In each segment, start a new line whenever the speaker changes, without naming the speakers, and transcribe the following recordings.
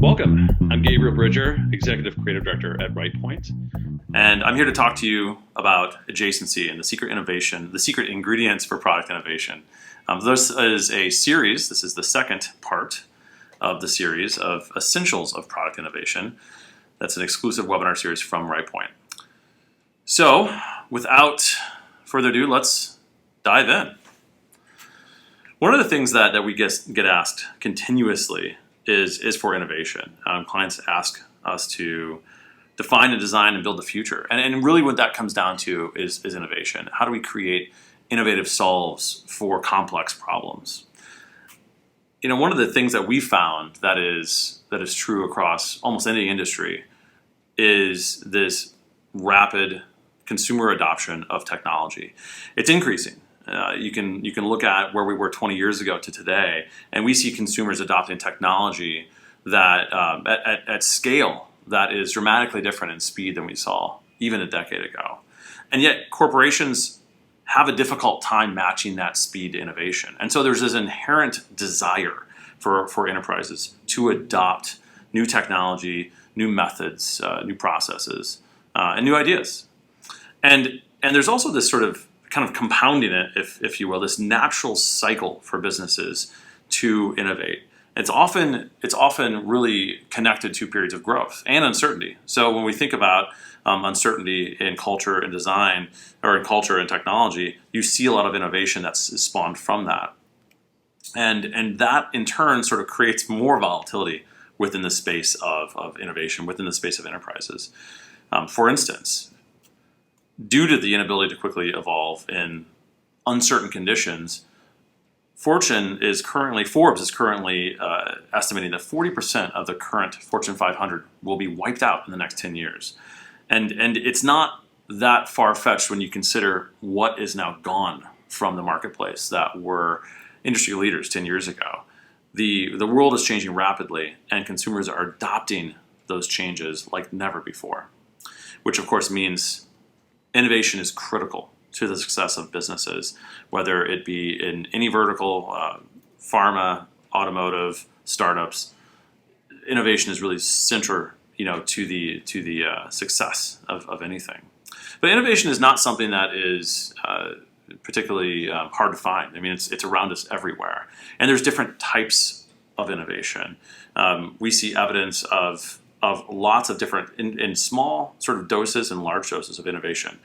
Welcome. I'm Gabriel Bridger, Executive Creative Director at Rightpoint, and I'm here to talk to you about adjacency and the secret innovation, the secret ingredients for product innovation. This is a series. This is the second part of the series of Essentials of Product Innovation. That's an exclusive webinar series from Rightpoint. So, without further ado, let's dive in. One of the things that we get asked continuously is for innovation. Clients ask us to define and design and build the future. And really what that comes down to is innovation. How do we create innovative solves for complex problems? You know, one of the things that we found that is true across almost any industry is this rapid consumer adoption of technology. It's increasing. You can look at where we were 20 years ago to today, and we see consumers adopting technology that at scale that is dramatically different in speed than we saw even a decade ago. And yet corporations have a difficult time matching that speed to innovation. And so there's this inherent desire for enterprises to adopt new technology, new methods, new processes, and new ideas. And there's also this sort of kind of compounding it, if you will, this natural cycle for businesses to innovate. It's often really connected to periods of growth and uncertainty. So when we think about uncertainty in culture and design, or in culture and technology, you see a lot of innovation that's spawned from that. And that in turn sort of creates more volatility within the space of innovation, within the space of enterprises. For instance, due to the inability to quickly evolve in uncertain conditions, Forbes is currently estimating that 40% of the current Fortune 500 will be wiped out in the next 10 years. And it's not that far-fetched when you consider what is now gone from the marketplace that were industry leaders 10 years ago. The world is changing rapidly, and consumers are adopting those changes like never before, which of course means innovation is critical to the success of businesses, whether it be in any vertical, pharma, automotive, startups. Innovation is really central, to the success of anything. But innovation is not something that is particularly hard to find. I mean, it's around us everywhere, and there's different types of innovation. We see evidence of lots of different, in small sort of doses and large doses of innovation.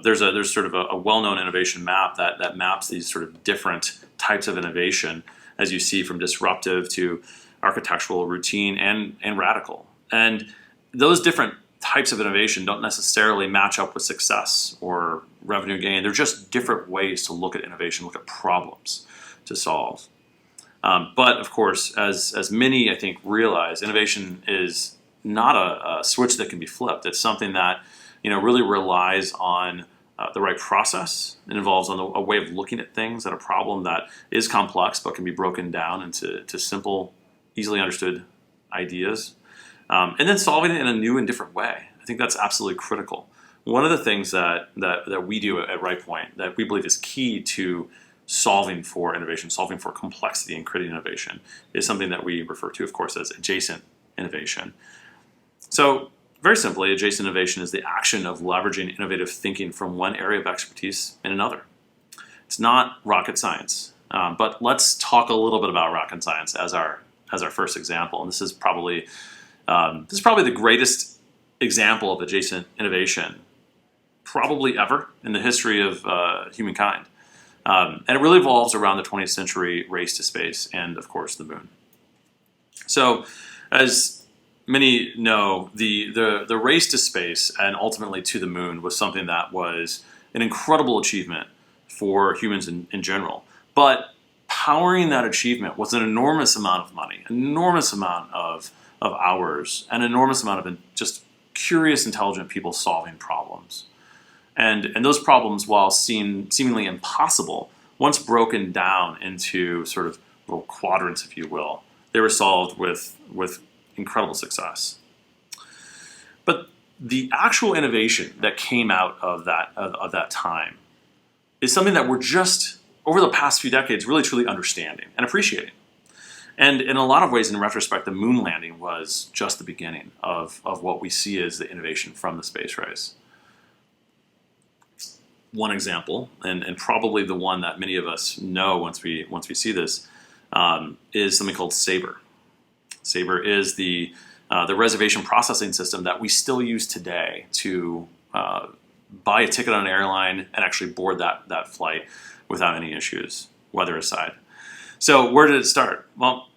There's sort of a well-known innovation map that maps these sort of different types of innovation, as you see, from disruptive to architectural, routine, and radical. And those different types of innovation don't necessarily match up with success or revenue gain. They're just different ways to look at innovation, look at problems to solve. But of course, as many I think realize, innovation is not a switch that can be flipped. It's something that really relies on the right process. It involves a way of looking at things, at a problem that is complex but can be broken down into simple, easily understood ideas, and then solving it in a new and different way. I think that's absolutely critical. One of the things that we do at Rightpoint that we believe is key to solving for innovation, solving for complexity and creating innovation, is something that we refer to, of course, as adjacent innovation. So, very simply, adjacent innovation is the action of leveraging innovative thinking from one area of expertise in another. It's not rocket science, but let's talk a little bit about rocket science as our first example. And this is probably the greatest example of adjacent innovation probably ever in the history of humankind. And it really revolves around the 20th century race to space and, of course, the moon. So, as many know, the race to space and ultimately to the moon was something that was an incredible achievement for humans in general. But powering that achievement was an enormous amount of money, an enormous amount of hours, an enormous amount of just curious, intelligent people solving problems. And those problems, while seemingly impossible, once broken down into sort of little quadrants, if you will, they were solved with incredible success. But the actual innovation that came out of that time is something that we're just over the past few decades really truly understanding and appreciating. And in a lot of ways, in retrospect, the moon landing was just the beginning of what we see as the innovation from the space race. One example, and probably the one that many of us know once we see this, is something called Sabre. Sabre is the reservation processing system that we still use today to buy a ticket on an airline and actually board that flight without any issues, weather aside. So where did it start? Well,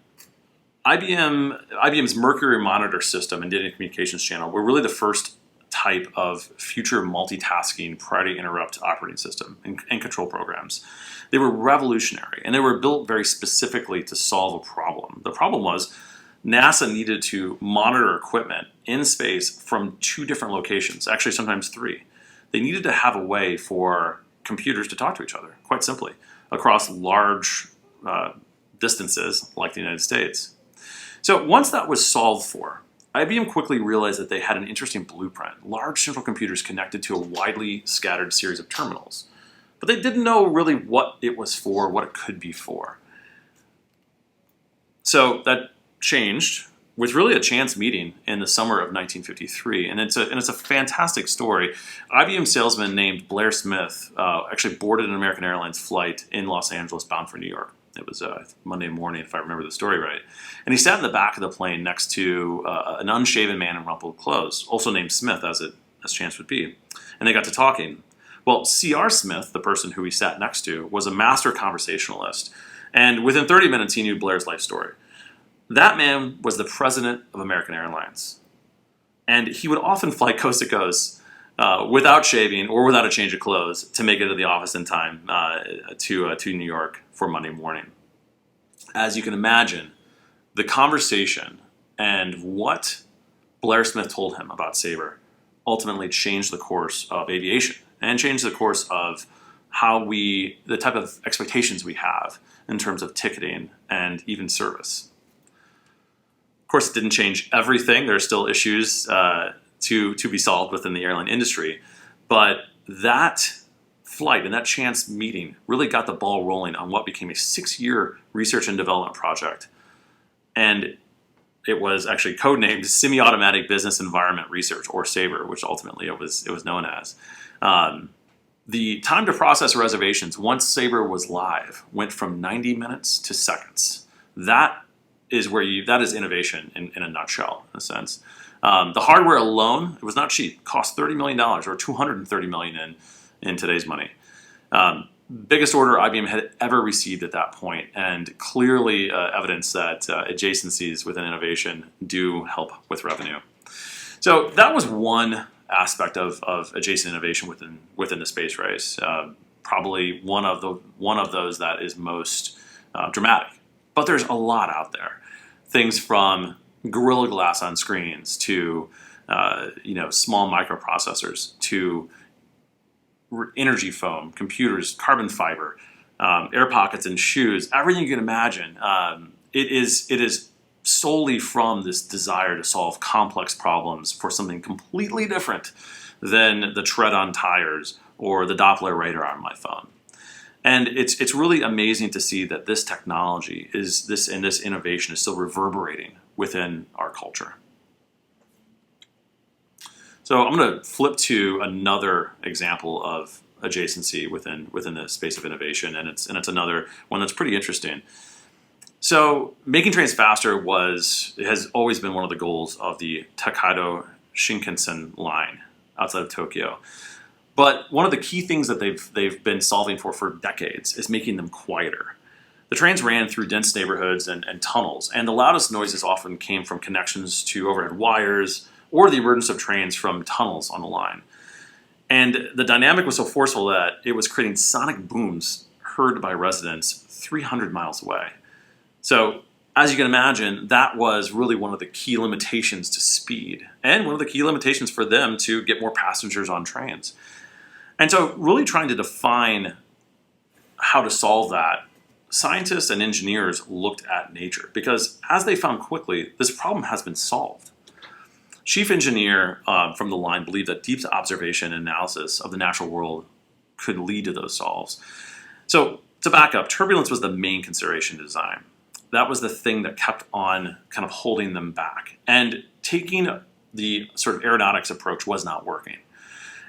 IBM's Mercury Monitor system and data communications channel were really the first type of future multitasking priority interrupt operating system and control programs. They were revolutionary, and they were built very specifically to solve a problem. The problem was NASA needed to monitor equipment in space from 2 different locations, actually sometimes 3. They needed to have a way for computers to talk to each other, quite simply, across large distances like the United States. So once that was solved for, IBM quickly realized that they had an interesting blueprint, large central computers connected to a widely scattered series of terminals. But they didn't know really what it was for, what it could be for. So that changed with really a chance meeting in the summer of 1953, and it's a fantastic story. IBM salesman named Blair Smith actually boarded an American Airlines flight in Los Angeles bound for New York. It was Monday morning, if I remember the story right. And he sat in the back of the plane next to an unshaven man in rumpled clothes, also named Smith, as chance would be. And they got to talking. Well, C.R. Smith, the person who he sat next to, was a master conversationalist. And within 30 minutes, he knew Blair's life story. That man was the president of American Airlines. And he would often fly coast to coast without shaving or without a change of clothes to make it to the office in time to New York for Monday morning. As you can imagine, the conversation and what Blair Smith told him about Sabre ultimately changed the course of aviation and changed the course of the type of expectations we have in terms of ticketing and even service. Of course, it didn't change everything. There are still issues to be solved within the airline industry, but that flight and that chance meeting really got the ball rolling on what became a 6-year research and development project. And it was actually codenamed Semi-Automatic Business Environment Research, or SABRE, which ultimately it was known as. The time to process reservations once SABRE was live went from 90 minutes to seconds. That is innovation in a nutshell, in a sense. The hardware alone, it was not cheap. It cost $30 million, or $230 million in today's money. Biggest order IBM had ever received at that point, and clearly evidence that adjacencies within innovation do help with revenue. So that was one aspect of adjacent innovation within the space race. Probably one of those that is most dramatic. But there's a lot out there. Things from Gorilla Glass on screens to small microprocessors to energy foam, computers, carbon fiber, air pockets in shoes, everything you can imagine. It is solely from this desire to solve complex problems for something completely different than the tread on tires or the Doppler radar on my phone. And it's really amazing to see that this technology this innovation is still reverberating within our culture. So I'm going to flip to another example of adjacency within the space of innovation, and it's another one that's pretty interesting. So making trains faster has always been one of the goals of the Tokaido Shinkansen line outside of Tokyo. But one of the key things that they've been solving for decades is making them quieter. The trains ran through dense neighborhoods and tunnels, and the loudest noises often came from connections to overhead wires or the emergence of trains from tunnels on the line. And the dynamic was so forceful that it was creating sonic booms heard by residents 300 miles away. So, as you can imagine, that was really one of the key limitations to speed, and one of the key limitations for them to get more passengers on trains. And so, really trying to define how to solve that, scientists and engineers looked at nature, because as they found quickly, this problem has been solved. Chief engineer from the line believed that deep observation and analysis of the natural world could lead to those solves. So, to back up, turbulence was the main consideration to design. that was the thing that kept on kind of holding them back. And taking the sort of aeronautics approach was not working.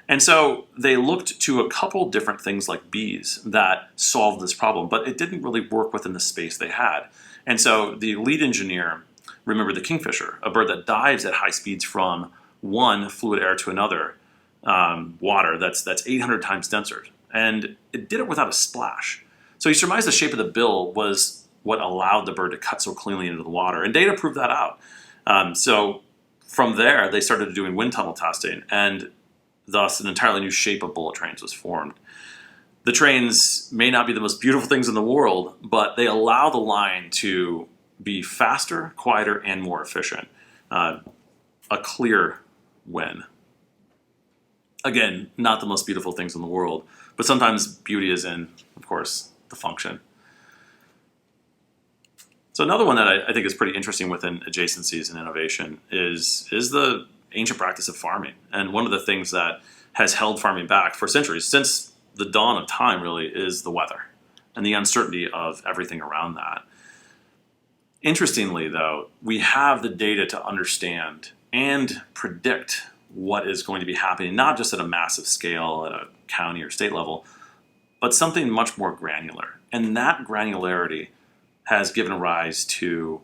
And so they looked to a couple different things like bees that solved this problem, but it didn't really work within the space they had. And so the lead engineer remembered the kingfisher, a bird that dives at high speeds from one fluid air to another, water that's 800 times denser. And it did it without a splash. So he surmised the shape of the bill was what allowed the bird to cut so cleanly into the water. And data proved that out. So from there, they started doing wind tunnel testing, and thus an entirely new shape of bullet trains was formed. The trains may not be the most beautiful things in the world, but they allow the line to be faster, quieter, and more efficient. A clear win. Again, not the most beautiful things in the world, but sometimes beauty is in, of course, the function. So another one that I think is pretty interesting within adjacencies and innovation is the ancient practice of farming. And one of the things that has held farming back for centuries, since the dawn of time really, is the weather and the uncertainty of everything around that. Interestingly, though, we have the data to understand and predict what is going to be happening, not just at a massive scale at a county or state level, but something much more granular. And that granularity has given rise to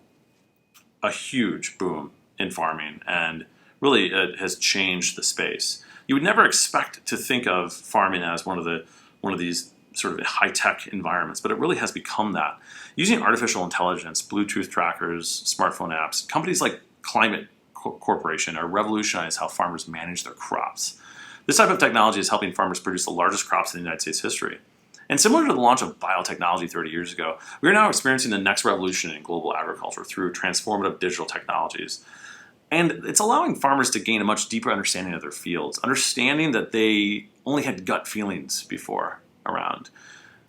a huge boom in farming, and really it has changed the space. You would never expect to think of farming as one of these sort of high-tech environments, but it really has become that. Using artificial intelligence, Bluetooth trackers, smartphone apps, companies like Climate Corporation are revolutionizing how farmers manage their crops. This type of technology is helping farmers produce the largest crops in the United States history. And similar to the launch of biotechnology 30 years ago, we are now experiencing the next revolution in global agriculture through transformative digital technologies. And it's allowing farmers to gain a much deeper understanding of their fields, understanding that they only had gut feelings before around.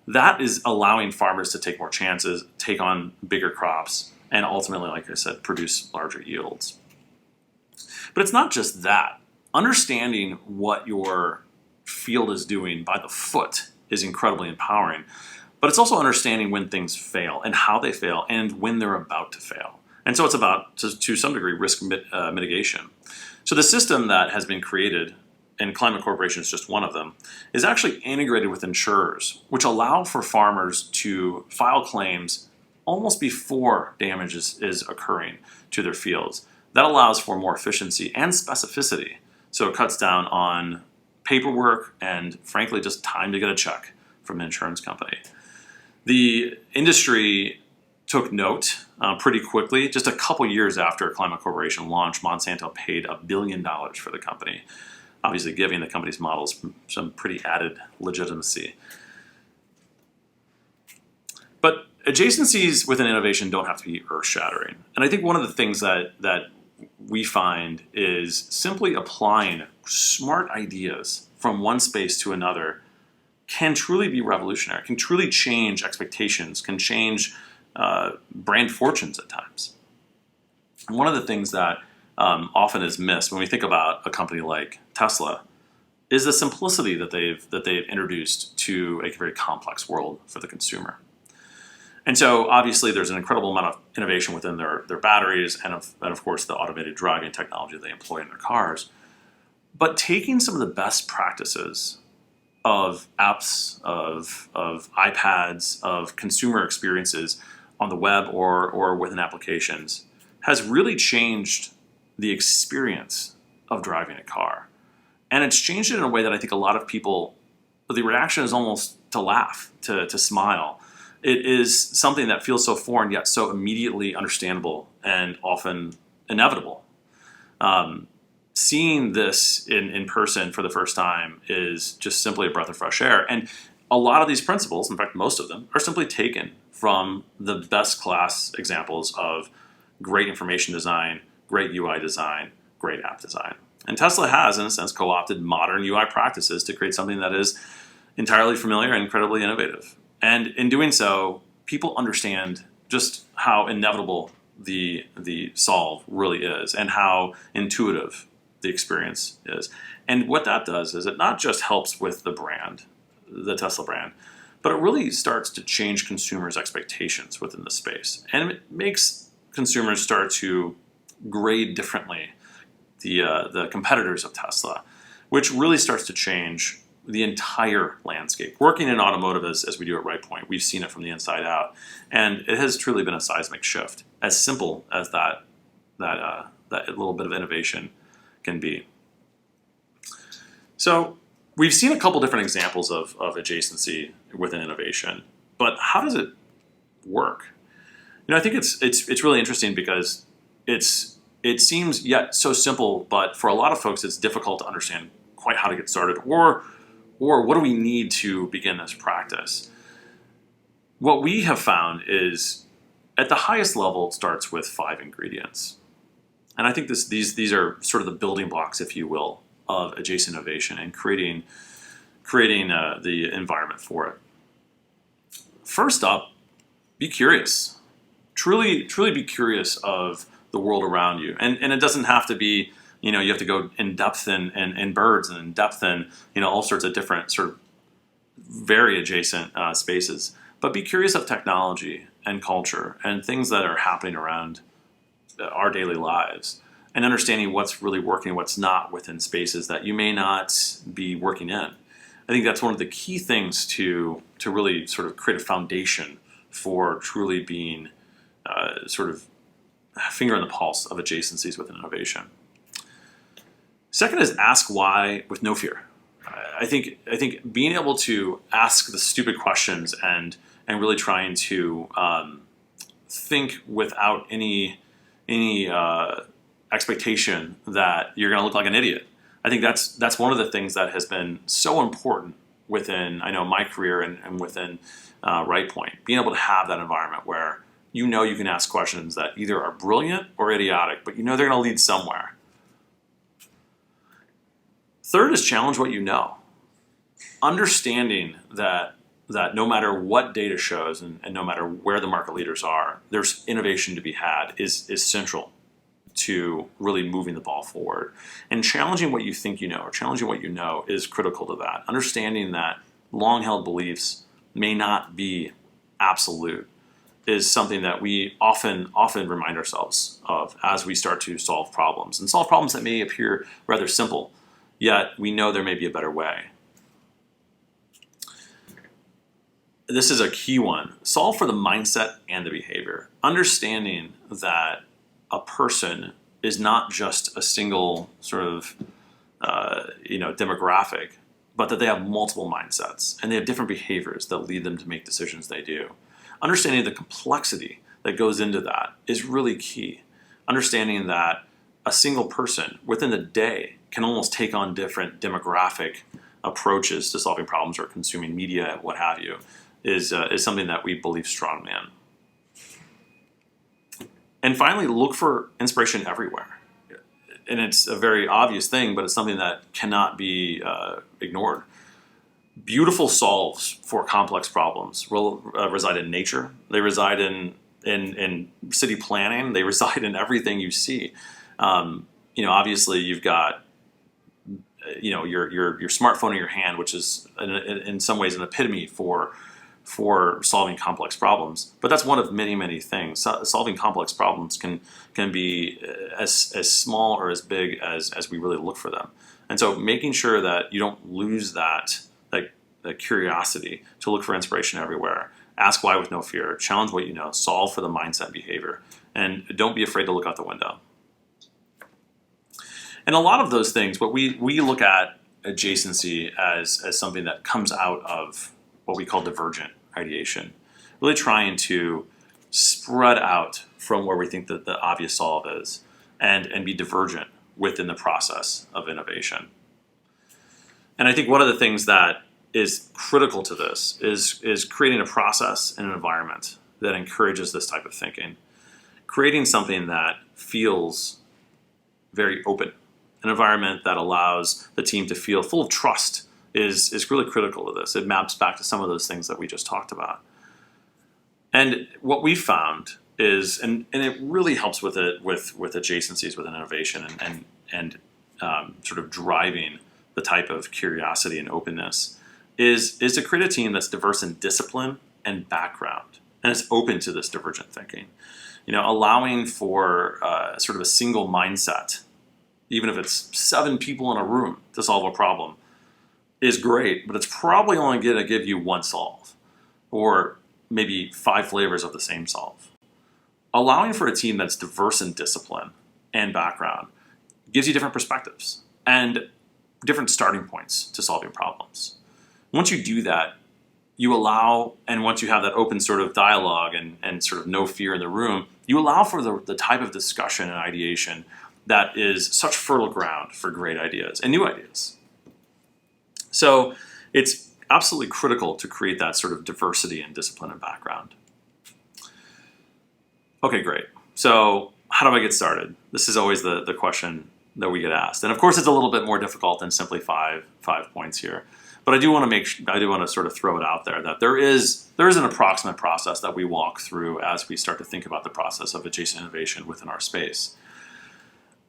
That is allowing farmers to take more chances, take on bigger crops, and ultimately, like I said, produce larger yields. But it's not just that. Understanding what your field is doing by the foot is incredibly empowering, but it's also understanding when things fail and how they fail and when they're about to fail. And so it's about, to some degree, risk mitigation. So the system that has been created, and Climate Corporation is just one of them, is actually integrated with insurers, which allow for farmers to file claims almost before damage is occurring to their fields. That allows for more efficiency and specificity. So it cuts down on paperwork and, frankly, just time to get a check from an insurance company. The industry took note pretty quickly. Just a couple years after Climate Corporation launched, Monsanto paid $1 billion for the company, obviously giving the company's models some pretty added legitimacy. But adjacencies within innovation don't have to be earth-shattering. And I think one of the things that we find is simply applying smart ideas from one space to another can truly be revolutionary, can truly change expectations, can change brand fortunes at times. And one of the things that often is missed when we think about a company like Tesla is the simplicity that they've introduced to a very complex world for the consumer. And so obviously there's an incredible amount of innovation within their batteries and of course the automated driving technology they employ in their cars. But taking some of the best practices of apps, of iPads, of consumer experiences on the web or within applications has really changed the experience of driving a car. And it's changed it in a way that I think a lot of people, the reaction is almost to laugh, to smile. It is something that feels so foreign yet so immediately understandable and often inevitable. Seeing this in person for the first time is just simply a breath of fresh air. And a lot of these principles, in fact most of them, are simply taken from the best class examples of great information design, great UI design, great app design. And Tesla has, in a sense, co-opted modern UI practices to create something that is entirely familiar and incredibly innovative. And in doing so, people understand just how inevitable the solve really is and how intuitive the experience is. And what that does is it not just helps with the brand, the Tesla brand, but it really starts to change consumers' expectations within the space. And it makes consumers start to grade differently the competitors of Tesla, which really starts to change the entire landscape. Working in automotive as we do at Rightpoint, we've seen it from the inside out, and it has truly been a seismic shift. As simple as that little bit of innovation can be. So we've seen a couple different examples of adjacency within innovation, but how does it work? I think it's really interesting because it seems yet so simple, but for a lot of folks, it's difficult to understand quite how to get started, or what do we need to begin this practice? What we have found is, at the highest level, it starts with 5 ingredients. And I think these are sort of the building blocks, if you will, of adjacent innovation and creating the environment for it. First up, be curious. Truly be curious of the world around you. And it doesn't have to be, you have to go in depth in birds and in depth in, all sorts of different sort of very adjacent spaces. But be curious of technology and culture and things that are happening around our daily lives, and understanding what's really working, what's not within spaces that you may not be working in. I think that's one of the key things to really sort of create a foundation for truly being sort of finger in the pulse of adjacencies within innovation. Second is ask why with no fear. I think being able to ask the stupid questions and really trying to think without any expectation that you're going to look like an idiot. I think that's one of the things that has been so important within, I know, my career and within Rightpoint. Being able to have that environment where you can ask questions that either are brilliant or idiotic, but they're going to lead somewhere. Third is challenge what you know. Understanding that no matter what data shows and no matter where the market leaders are, there's innovation to be had is central to really moving the ball forward. And challenging what you think you know, or challenging what you know, is critical to that. Understanding that long-held beliefs may not be absolute is something that we often remind ourselves of as we start to solve problems. And solve problems that may appear rather simple, yet we know there may be a better way. This is a key one. Solve for the mindset and the behavior. Understanding that a person is not just a single sort of demographic, but that they have multiple mindsets and they have different behaviors that lead them to make decisions they do. Understanding the complexity that goes into that is really key. Understanding that a single person within a day can almost take on different demographic approaches to solving problems or consuming media, what have you, is something that we believe strongly in. And finally, look for inspiration everywhere. And it's a very obvious thing, but it's something that cannot be ignored. Beautiful solves for complex problems will reside in nature. They reside in city planning. They reside in everything you see. Obviously, you've got your smartphone in your hand, which is in some ways an epitome for solving complex problems. But that's one of many, many things. Solving complex problems can be as small or as big as we really look for them. And so making sure that you don't lose that curiosity to look for inspiration everywhere. Ask why with no fear. Challenge what you know. Solve for the mindset and behavior. And don't be afraid to look out the window. And a lot of those things, what we look at adjacency as something that comes out of what we call divergent ideation, really trying to spread out from where we think that the obvious solve is and be divergent within the process of innovation. And I think one of the things that is critical to this is creating a process and an environment that encourages this type of thinking. Creating something that feels very open, an environment that allows the team to feel full of trust is really critical to this. It maps back to some of those things that we just talked about. And what we found is, and it really helps with adjacencies within innovation and sort of driving the type of curiosity and openness is to create a team that's diverse in discipline and background, and is open to this divergent thinking. Allowing for sort of a single mindset, even if it's 7 people in a room to solve a problem, is great, but it's probably only going to give you one solve, or maybe 5 flavors of the same solve. Allowing for a team that's diverse in discipline and background gives you different perspectives and different starting points to solving problems. Once you do that, you allow, and once you have that open sort of dialogue and sort of no fear in the room, you allow for the type of discussion and ideation that is such fertile ground for great ideas and new ideas. So it's absolutely critical to create that sort of diversity and discipline and background. Okay, great. So how do I get started? This is always the question that we get asked. And of course, it's a little bit more difficult than simply five points here. But I do want to sort of throw it out there that there is an approximate process that we walk through as we start to think about the process of adjacent innovation within our space.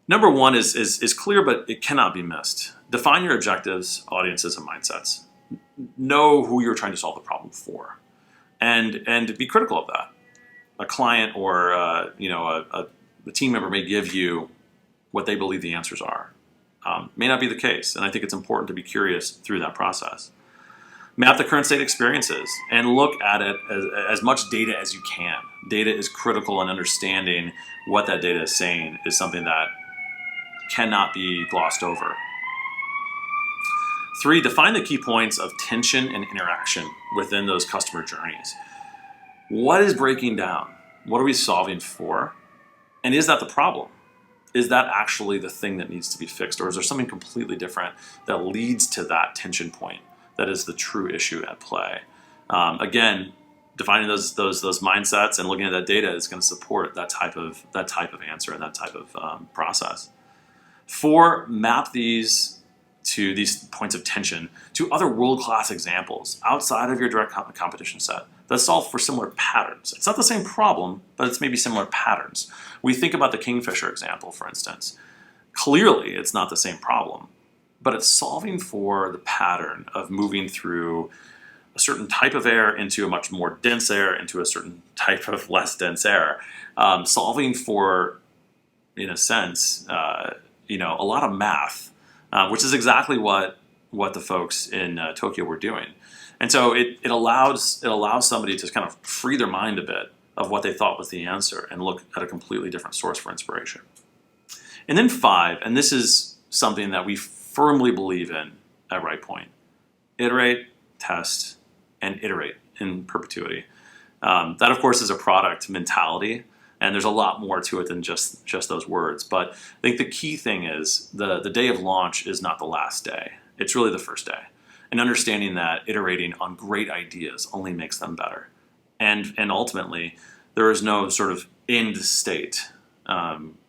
Number one is clear, but it cannot be missed. Define your objectives, audiences, and mindsets. Know who you're trying to solve the problem for, and be critical of that. A client or a team member may give you what they believe the answers are. May not be the case, and I think it's important to be curious through that process. Map the current state experiences and look at it as much data as you can. Data is critical, and understanding what that data is saying is something that cannot be glossed over. 3, define the key points of tension and interaction within those customer journeys. What is breaking down? What are we solving for? And is that the problem? Is that actually the thing that needs to be fixed? Or is there something completely different that leads to that tension point that is the true issue at play? Again, defining those mindsets and looking at that data is going to support that type of answer and that type of process. 4, map these points of tension to other world-class examples outside of your direct competition set that solve for similar patterns. It's not the same problem, but it's maybe similar patterns. We think about the Kingfisher example, for instance. Clearly, it's not the same problem, but it's solving for the pattern of moving through a certain type of air into a much more dense air, into a certain type of less dense air. Solving for, in a sense, a lot of math, which is exactly what the folks in Tokyo were doing. And so it allows somebody to kind of free their mind a bit of what they thought was the answer and look at a completely different source for inspiration. And then 5, and this is something that we firmly believe in at Rightpoint: iterate, test, and iterate in perpetuity. That, of course, is a product mentality, and there's a lot more to it than just those words. But I think the key thing is the day of launch is not the last day. It's really the first day. And understanding that iterating on great ideas only makes them better. And ultimately, there is no sort of end state.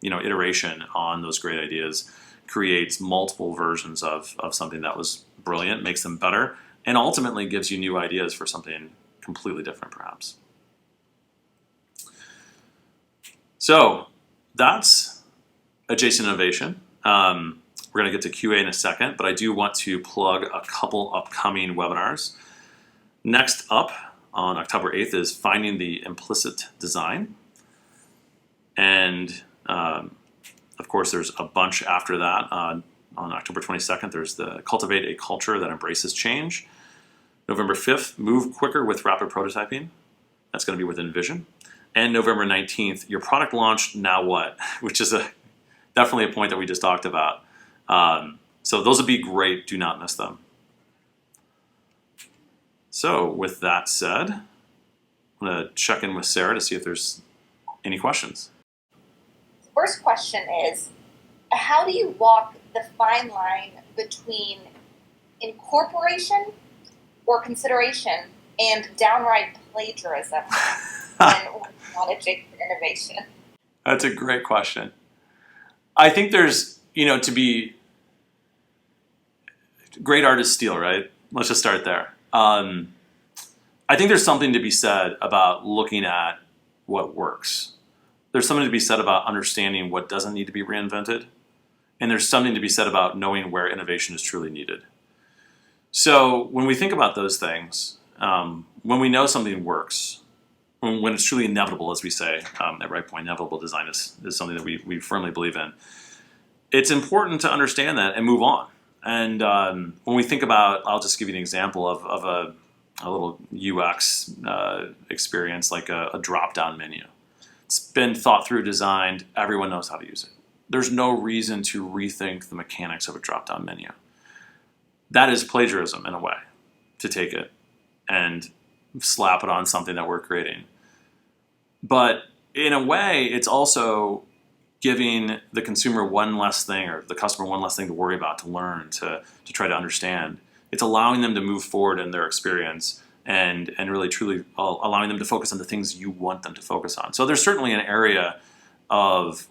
Iteration on those great ideas creates multiple versions of something that was brilliant, makes them better, and ultimately gives you new ideas for something completely different, perhaps. So that's adjacent innovation. We're going to get to QA in a second, but I do want to plug a couple upcoming webinars. Next up on October 8th is Finding the Implicit Design. And of course, there's a bunch after that. On October 22nd, there's the Cultivate a Culture that Embraces Change. November 5th, Move Quicker with Rapid Prototyping. That's going to be with Envision. And November 19th, Your Product Launch, Now What? Which is definitely a point that we just talked about. So those would be great. Do not miss them. So with that said, I'm going to check in with Sarah to see if there's any questions.
First question is, how do you walk the fine line between incorporation or consideration and downright plagiarism when adjacent innovation?
That's a great question. I think there's, to be great artists steal, right? Let's just start there. I think there's something to be said about looking at what works. There's something to be said about understanding what doesn't need to be reinvented. And there's something to be said about knowing where innovation is truly needed. So when we think about those things, when we know something works, when it's truly inevitable, as we say at Rightpoint, inevitable design is something that we firmly believe in. It's important to understand that and move on. And when we think about, I'll just give you an example of a little UX experience, like a drop-down menu. It's been thought through, designed, everyone knows how to use it. There's no reason to rethink the mechanics of a drop-down menu. That is plagiarism in a way, to take it and slap it on something that we're creating. But in a way, it's also giving the consumer one less thing, or the customer one less thing to worry about, to learn, to try to understand. It's allowing them to move forward in their experience and really truly allowing them to focus on the things you want them to focus on. So there's certainly an area of,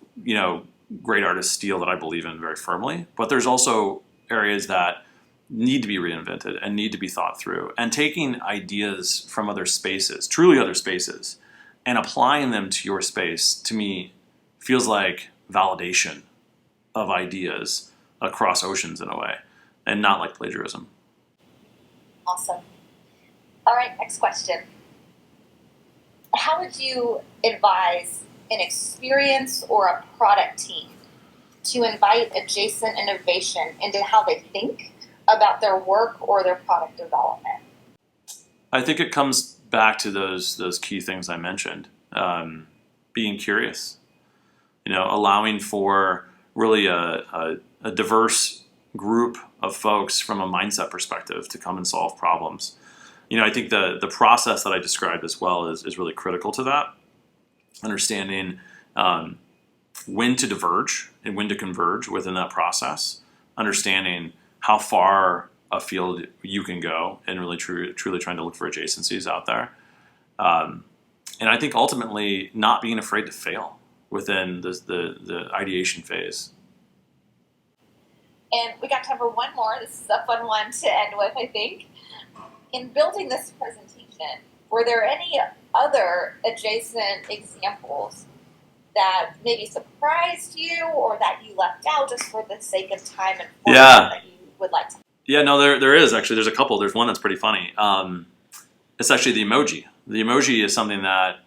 great artists steal that I believe in very firmly, but there's also areas that need to be reinvented and need to be thought through. And taking ideas from other spaces, truly other spaces, and applying them to your space, to me, feels like validation of ideas across oceans in a way, and not like plagiarism.
Awesome. All right, next question. How would you advise an experience or a product team to invite adjacent innovation into how they think about their work or their product development?
I think it comes back to those key things I mentioned. Being curious, allowing for really a diverse group of folks from a mindset perspective to come and solve problems. I think the process that I described as well is really critical to that. Understanding when to diverge and when to converge within that process. Understanding how far afield you can go and really truly trying to look for adjacencies out there. And I think ultimately not being afraid to fail within the ideation phase.
And we got time for one more. This is a fun one to end with, I think. In building this presentation, were there any other adjacent examples that maybe surprised you or that you left out just for the sake of time and format that you would like to?
Yeah, no, there is actually. There's a couple. There's one that's pretty funny. It's actually the emoji. The emoji is something that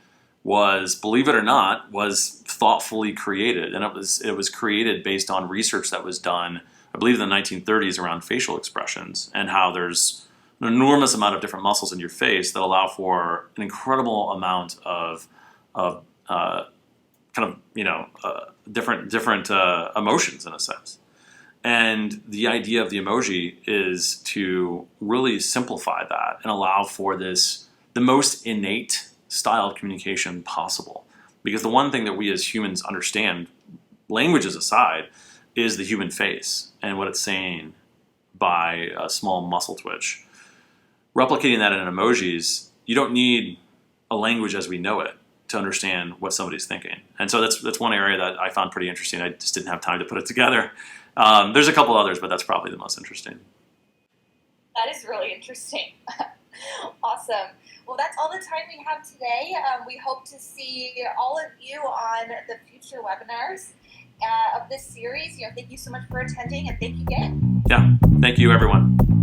was, believe it or not, was thoughtfully created, and it was created based on research that was done, I believe, in the 1930s around facial expressions and how there's an enormous amount of different muscles in your face that allow for an incredible amount of different emotions in a sense. And the idea of the emoji is to really simplify that and allow for the most innate style of communication possible. Because the one thing that we as humans understand, languages aside, is the human face and what it's saying by a small muscle twitch. Replicating that in emojis, you don't need a language as we know it to understand what somebody's thinking. And so that's one area that I found pretty interesting. I just didn't have time to put it together. There's a couple others, but that's probably the most interesting.
That is really interesting. Awesome. Well, that's all the time we have today. We hope to see all of you on the future webinars of this series. Thank you so much for attending, and thank you again.
Yeah, thank you, everyone.